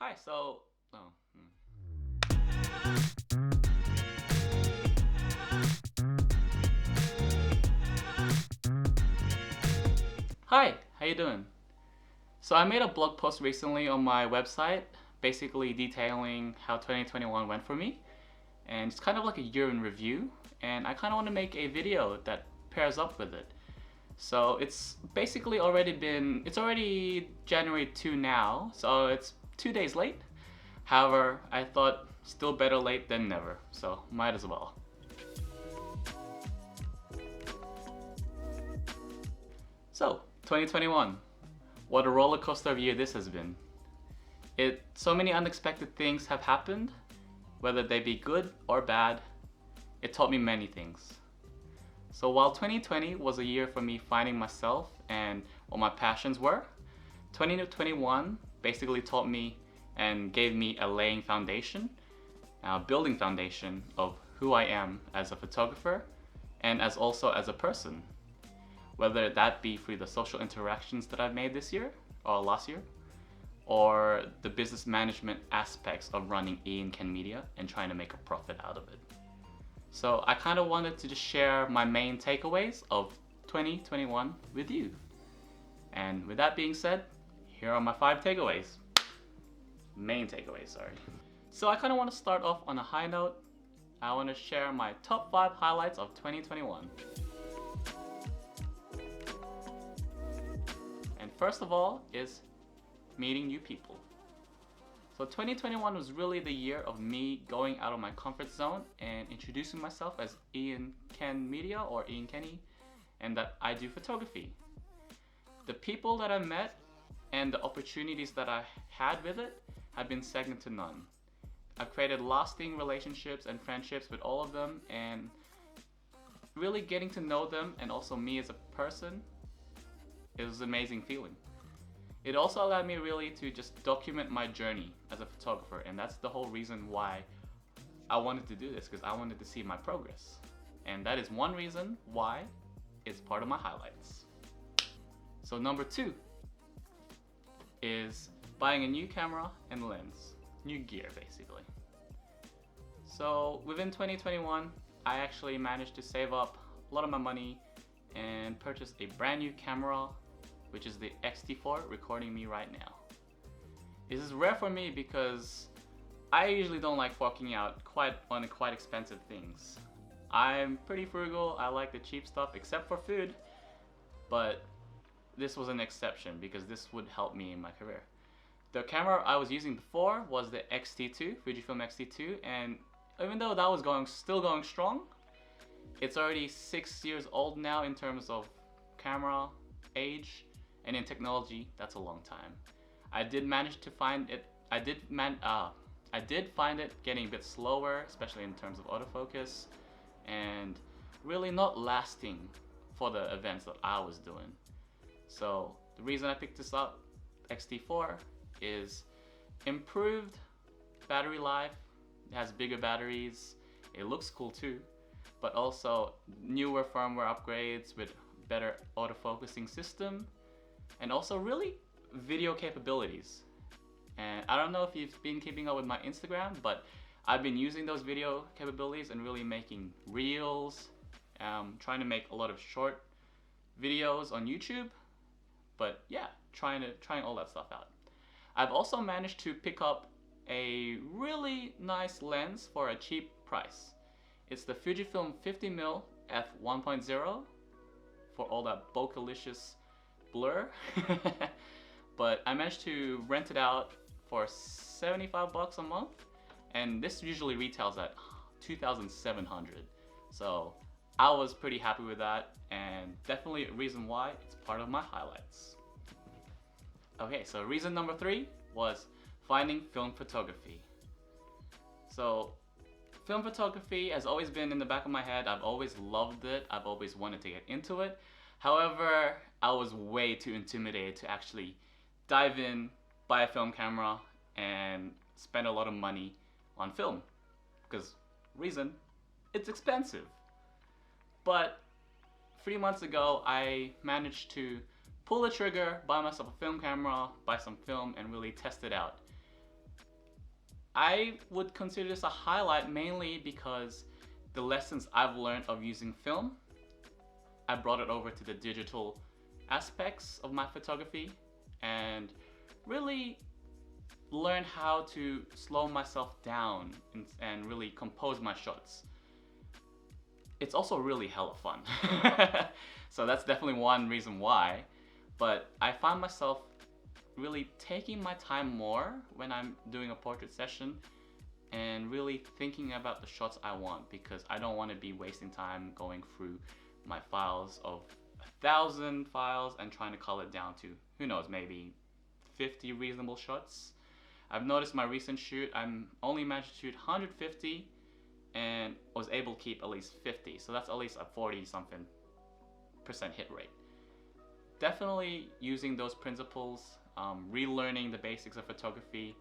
Hi, oh, Hi, how you doing? So I made a blog post recently on my website, basically detailing how 2021 went for me, and it's kind of like a year in review, and I kind of want to make a video that pairs up with it. So it's already January 2 now, so it's 2 days late. However, I thought still better late than never, so might as well. So, 2021. What a roller coaster of a year this has been. So many unexpected things have happened, whether they be good or bad. It taught me many things. So while 2020 was a year for me finding myself and what my passions were, 2021 basically taught me and gave me a laying foundation, a building foundation of who I am as a photographer and as a person. Whether that be through the social interactions that I've made this year or last year, or the business management aspects of running Ian Ken Media and trying to make a profit out of it. So I kind of wanted to just share my main takeaways of 2021 with you. And with that being said, here are my 5 takeaways. Main takeaways, sorry. So I kind of want to start off on a high note. I want to share my top 5 highlights of 2021. And first of all is meeting new people. So 2021 was really the year of me going out of my comfort zone and introducing myself as Ian Ken Media or Ian Kenny, and that I do photography. The people that I met and the opportunities that I had with it have been second to none. I've created lasting relationships and friendships with all of them, and really getting to know them and also me as a person, it was an amazing feeling. It also allowed me really to just document my journey as a photographer, and that's the whole reason why I wanted to do this, because I wanted to see my progress. And that is one reason why it's part of my highlights. So number 2 is buying a new camera and lens, new gear basically. So within 2021, I actually managed to save up a lot of my money and purchase a brand new camera, which is the X-T4 recording me right now. This is rare for me because I usually don't like forking out on quite expensive things. I'm pretty frugal, I like the cheap stuff except for food, but this was an exception because this would help me in my career. The camera I was using before was the X-T2, Fujifilm X-T2, and even though that was still going strong, it's already 6 years old now in terms of camera age, and in technology, that's a long time. I did manage to find it. I did find it getting a bit slower, especially in terms of autofocus, and really not lasting for the events that I was doing. So the reason I picked this up, X-T4, is improved battery life. It has bigger batteries. It looks cool too, but also newer firmware upgrades with better autofocusing system, and also really video capabilities. And I don't know if you've been keeping up with my Instagram, but I've been using those video capabilities and really making reels, trying to make a lot of short videos on YouTube, but yeah, trying all that stuff out. I've also managed to pick up a really nice lens for a cheap price. It's the Fujifilm 50mm f1.0 for all that bokeh-licious blur. But I managed to rent it out for $75 a month, and this usually retails at $2,700. So I was pretty happy with that, and definitely a reason why it's part of my highlights. Okay, so reason number 3 was finding film photography. So film photography has always been in the back of my head. I've always loved it. I've always wanted to get into it. However, I was way too intimidated to actually dive in, buy a film camera, and spend a lot of money on film. Because, reason, it's expensive. But 3 months ago, I managed to pull the trigger, buy myself a film camera, buy some film, and really test it out. I would consider this a highlight mainly because the lessons I've learned of using film, I brought it over to the digital aspects of my photography and really learn how to slow myself down and really compose my shots. It's also really hella fun. So that's definitely one reason why. But I find myself really taking my time more when I'm doing a portrait session and really thinking about the shots I want, because I don't want to be wasting time going through my files of 1,000 files and trying to cull it down to, who knows, maybe 50 reasonable shots. I've noticed my recent shoot, I'm only managed to shoot 150 and was able to keep at least 50. So that's at least a 40 something % hit rate. Definitely using those principles, relearning the basics of photography,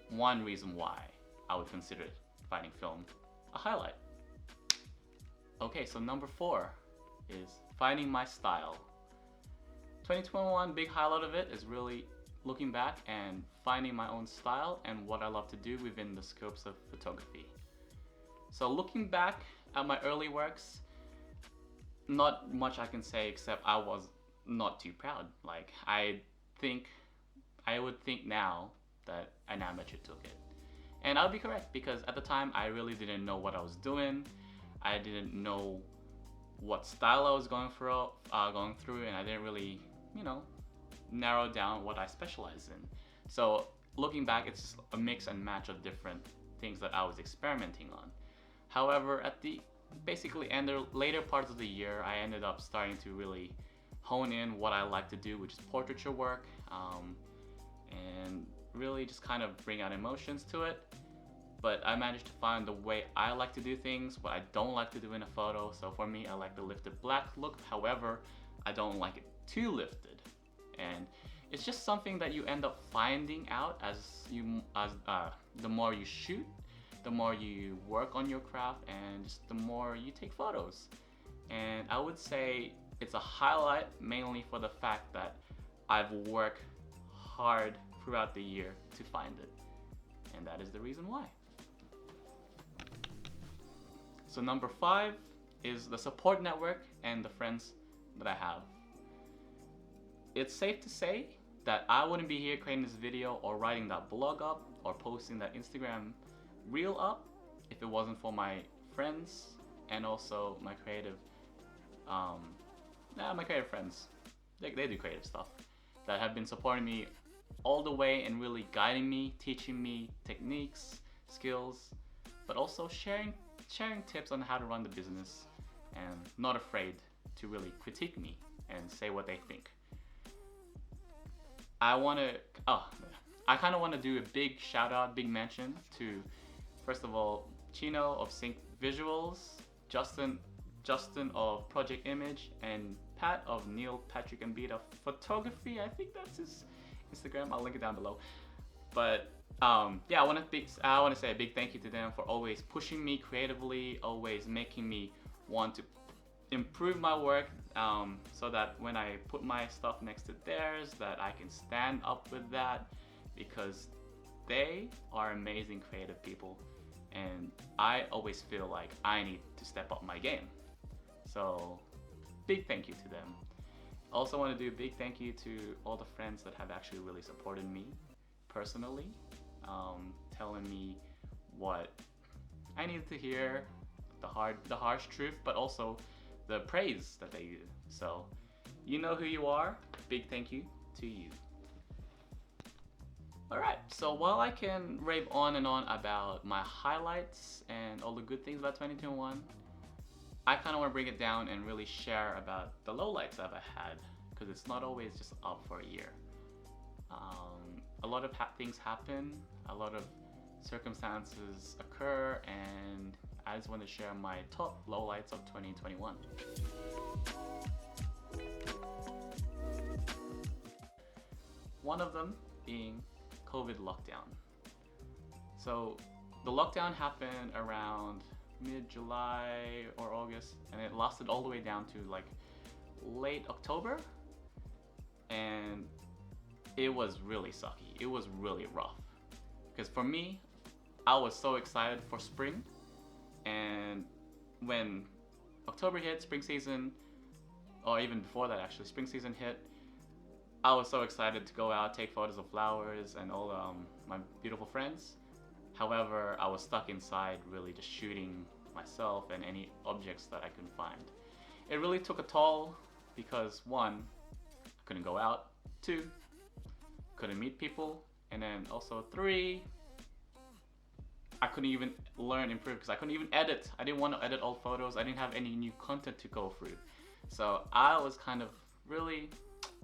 one reason why I would consider finding film a highlight. Okay, so number 4 is finding my style. 2021, big highlight of it is really looking back and finding my own style and what I love to do within the scopes of photography. So looking back at my early works, not much I can say except I was not too proud. Like, I would think now that an amateur took it. And I'll be correct, because at the time I really didn't know what I was doing. I didn't know what style I was going through, and I didn't really, narrow down what I specialize in. So looking back, it's a mix and match of different things that I was experimenting on. However, at the later parts of the year, I ended up starting to really hone in what I like to do, which is portraiture work, and really just kind of bring out emotions to it. But I managed to find the way I like to do things, what I don't like to do in a photo. So for me, I like the lifted black look. However, I don't like it too lifted. And it's just something that you end up finding out the more you shoot, the more you work on your craft, and just the more you take photos. And I would say it's a highlight mainly for the fact that I've worked hard throughout the year to find it. And that is the reason why. So number 5 is the support network and the friends that I have. It's safe to say that I wouldn't be here creating this video or writing that blog up or posting that Instagram reel up if it wasn't for my friends and also my creative friends. They do creative stuff that have been supporting me all the way and really guiding me, teaching me techniques, skills, but also sharing tips on how to run the business, and not afraid to really critique me and say what they think. I kind of want to do a big shout out, big mention to, first of all, Chino of Sync Visuals, Justin of Project Image, and Pat of Neil Patrick and Beat of Photography. I think that's his Instagram. I'll link it down below. But I want to say a big thank you to them for always pushing me creatively, always making me want to improve my work, so that when I put my stuff next to theirs, that I can stand up with that, because they are amazing creative people, and I always feel like I need to step up my game. So big thank you to them. Also want to do a big thank you to all the friends that have actually really supported me personally, telling me what I needed to hear, the harsh truth, but also the praise that they do. So you know who you are. Big thank you to you. Alright, so while I can rave on and on about my highlights and all the good things about 2021, I kind of want to bring it down and really share about the lowlights I've had, because it's not always just up for a year. A lot of things happen, a lot of circumstances occur, and I just want to share my top lowlights of 2021. One of them being COVID lockdown. So the lockdown happened around mid-July or August, and it lasted all the way down to like late October, and it was really sucky. It was really rough Because for me, I was so excited for spring, and when October hit, spring season, or even before that actually, spring season hit, I was so excited to go out, take photos of flowers and all my beautiful friends. However, I was stuck inside really just shooting myself and any objects that I couldn't find. It really took a toll because one, I couldn't go out, two, couldn't meet people, and then also three, I couldn't even learn, improve, because I couldn't even edit. I didn't want to edit old photos. I didn't have any new content to go through. So I was kind of really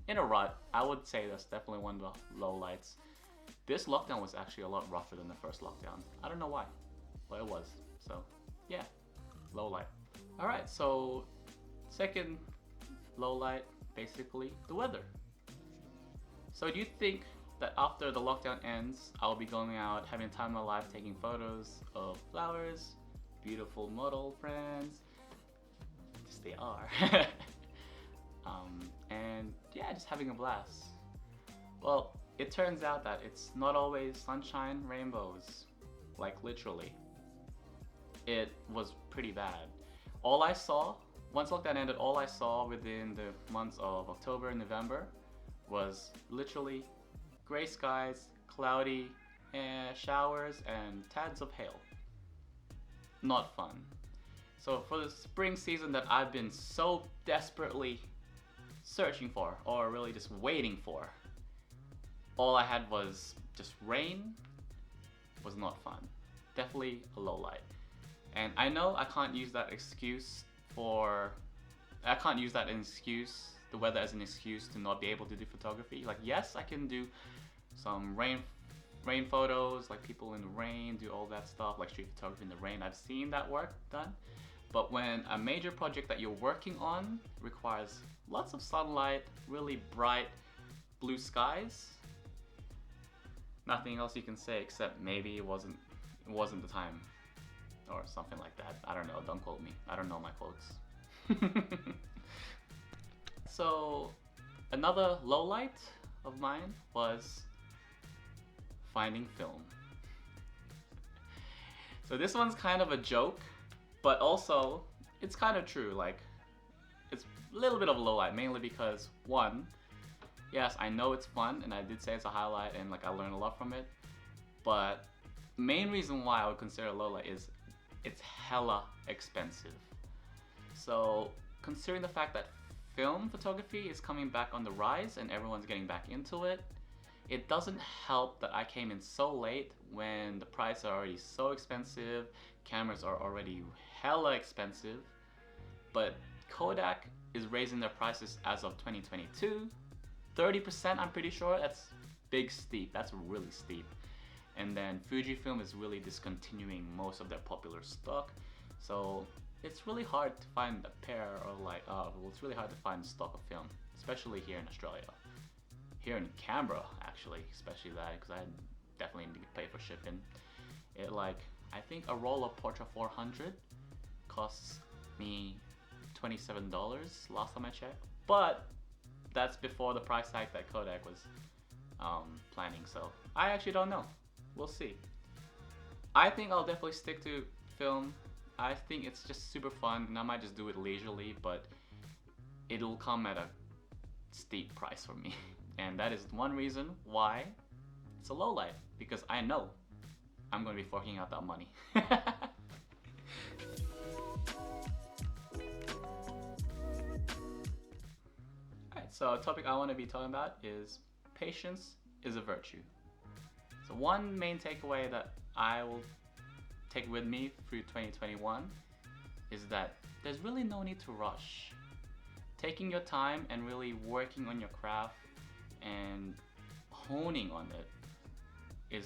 in a rut. I would say that's definitely one of the low lights. This lockdown was actually a lot rougher than the first lockdown. I don't know why, but it was. So yeah, low light. All right, so second low light, basically the weather. So do you think that after the lockdown ends, I'll be going out, having time of my life, taking photos of flowers, beautiful model friends? Yes, they are. And yeah, just having a blast. Well, it turns out that it's not always sunshine, rainbows, like literally. It was pretty bad. All I saw, once lockdown ended, all I saw within the months of October and November was literally gray skies, cloudy, showers, and tads of hail. Not fun. So for the spring season that I've been so desperately searching for, or really just waiting for, all I had was just rain. Was not fun. Definitely a low light. And I know I can't use that excuse the weather as an excuse to not be able to do photography. Like, yes, I can do some rain photos, like people in the rain, do all that stuff, like street photography in the rain. I've seen that work done. But when a major project that you're working on requires lots of sunlight, really bright blue skies, nothing else you can say except maybe it wasn't the time or something like that. I don't know, don't quote me. I don't know my quotes. So another low light of mine was finding film. So this one's kind of a joke, but also it's kind of true. Like, it's a little bit of a low light, mainly because one, yes, I know it's fun, and I did say it's a highlight, and like I learned a lot from it. But main reason why I would consider it low light is it's hella expensive. So considering the fact that film photography is coming back on the rise and everyone's getting back into it, it doesn't help that I came in so late when the prices are already so expensive, cameras are already hella expensive. But Kodak is raising their prices as of 2022. 30%, I'm pretty sure. That's big steep. That's really steep. And then Fujifilm is really discontinuing most of their popular stock. So it's really hard to find a pair, or like, it's really hard to find stock of film, especially here in Australia. Here in Canberra, actually, especially that, because I definitely need to pay for shipping. It like, I think a roll of Portra 400 costs me $27 last time I checked. But that's before the price hike that Kodak was planning, so I actually don't know. We'll see. I think I'll definitely stick to film. I think it's just super fun, and I might just do it leisurely, but it'll come at a steep price for me. And that is one reason why it's a low light, because I know I'm going to be forking out that money. Alright, so a topic I want to be talking about is patience is a virtue. So one main takeaway that I will take with me through 2021 is that there's really no need to rush. Taking your time and really working on your craft and honing on it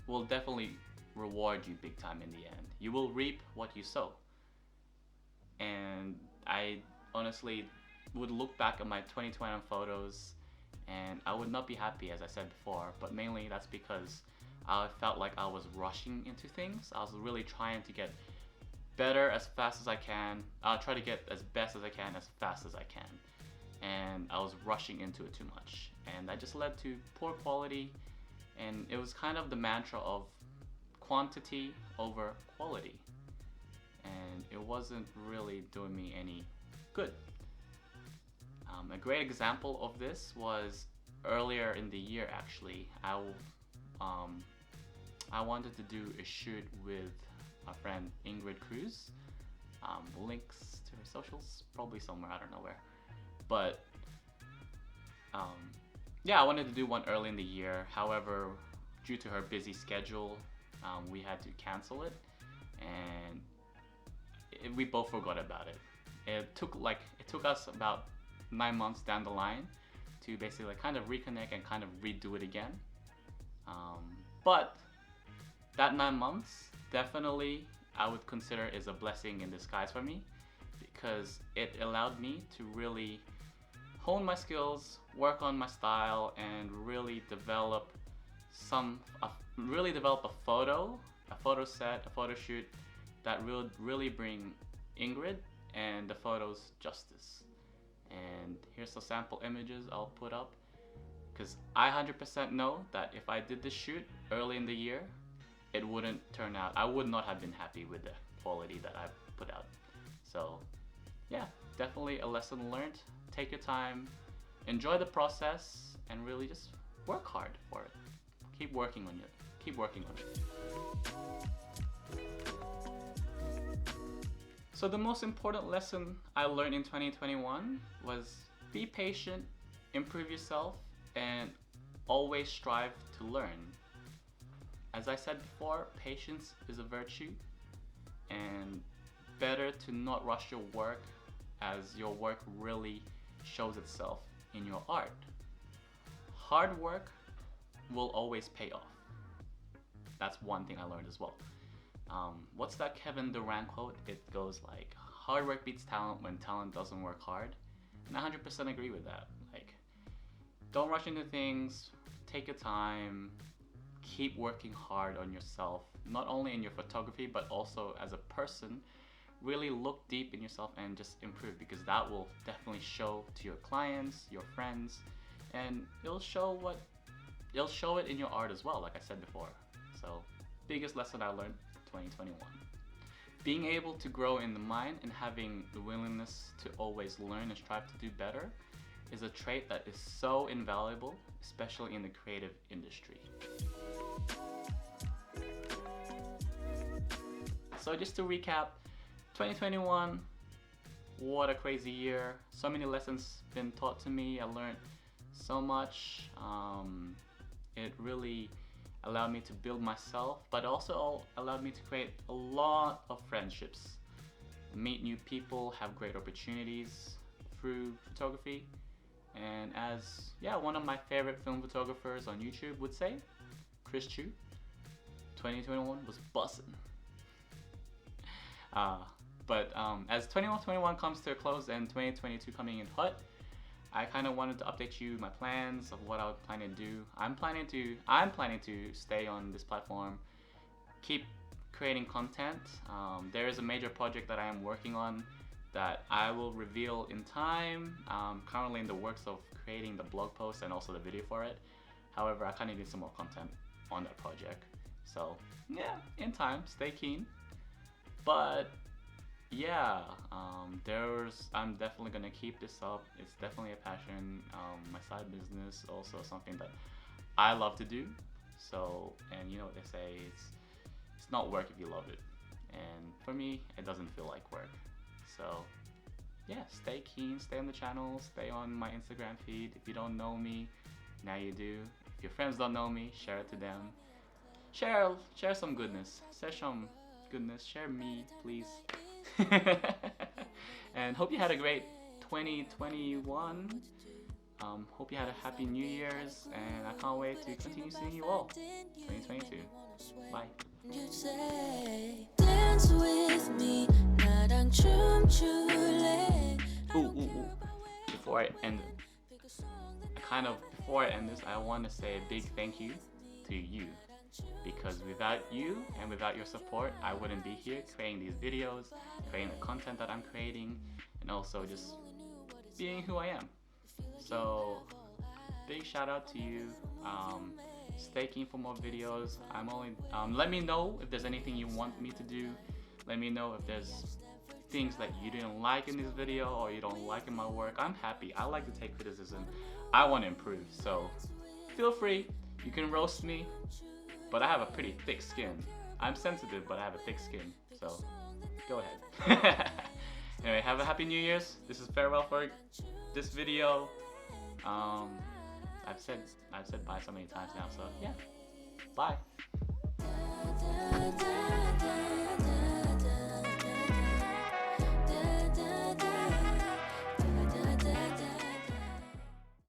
will definitely reward you big time in the end. You will reap what you sow. And I honestly would look back at my 2021 photos and I would not be happy, as I said before, but mainly that's because I felt like I was rushing into things. I was really trying to get better as fast as I can. I'll try to get as best as I can as fast as I can. And I was rushing into it too much. And that just led to poor quality and it was kind of the mantra of quantity over quality, and it wasn't really doing me any good. A great example of this was earlier in the year. Actually, I wanted to do a shoot with my friend Ingrid Cruz. Links to her socials probably somewhere, I don't know where, but yeah, I wanted to do one early in the year. However, due to her busy schedule, we had to cancel it, and we both forgot about it. It took us about 9 months down the line to basically kind of reconnect and kind of redo it again. But that 9 months definitely I would consider is a blessing in disguise for me, because it allowed me to really hone my skills, work on my style, and really develop a photo set, a photo shoot that will really bring Ingrid and the photos justice. And here's some sample images I'll put up, because I 100% know that if I did this shoot early in the year, it wouldn't turn out, I would not have been happy with the quality that I put out. So yeah, definitely a lesson learned. Take your time, enjoy the process, and really just work hard for it. Keep working on it. Keep working on it. So the most important lesson I learned in 2021 was be patient, improve yourself, and always strive to learn. As I said before, patience is a virtue, and better to not rush your work, as your work really shows itself in your art. Hard work will always pay off. That's one thing I learned as well. What's that Kevin Durant quote? It goes like, hard work beats talent when talent doesn't work hard. And I 100% agree with that. Like, don't rush into things, take your time, keep working hard on yourself, not only in your photography, but also as a person. Really look deep in yourself and just improve, because that will definitely show to your clients, your friends, and it'll show it in your art as well, like I said before. So, biggest lesson I learned 2021. Being able to grow in the mind and having the willingness to always learn and strive to do better is a trait that is so invaluable, especially in the creative industry. So just to recap, 2021, what a crazy year. So many lessons been taught to me. I learned so much. It really allowed me to build myself, but also allowed me to create a lot of friendships, meet new people, have great opportunities through photography. And as one of my favorite film photographers on YouTube would say, Chris Chu, 2021 was bussin'. But as 2021 comes to a close and 2022 coming in hot, I kind of wanted to update you my plans of what I would plan to do. I'm planning to stay on this platform, keep creating content. There is a major project that I am working on that I will reveal in time. Currently in the works of creating the blog post and also the video for it. However, I kind of need some more content on that project. So yeah, in time, stay keen. But yeah, I'm definitely gonna keep this up. It's definitely a passion. My side business, also something that I love to do. So, and you know what they say, it's not work if you love it. And for me, it doesn't feel like work. So yeah, stay keen, stay on the channel, stay on my Instagram feed. If you don't know me, now you do. If your friends don't know me, share it to them. Share some goodness. Share me, please. And hope you had a great 2021. Hope you had a happy New Year's, and I can't wait to continue seeing you all 2022. Bye. Dance with me, ooh. Before I end this, I want to say a big thank you to you. Because without you and without your support, I wouldn't be here creating these videos, creating the content that I'm creating, and also just being who I am. So, big shout out to you. Stay keen for more videos. Let me know if there's anything you want me to do. Let me know if there's things that you didn't like in this video or you don't like in my work. I'm happy. I like to take criticism. I want to improve, so feel free. You can roast me, but I have a pretty thick skin. I'm sensitive, but I have a thick skin, so go ahead. Anyway, have a happy New Year's. This is farewell for this video. I've said bye so many times now, so yeah, bye.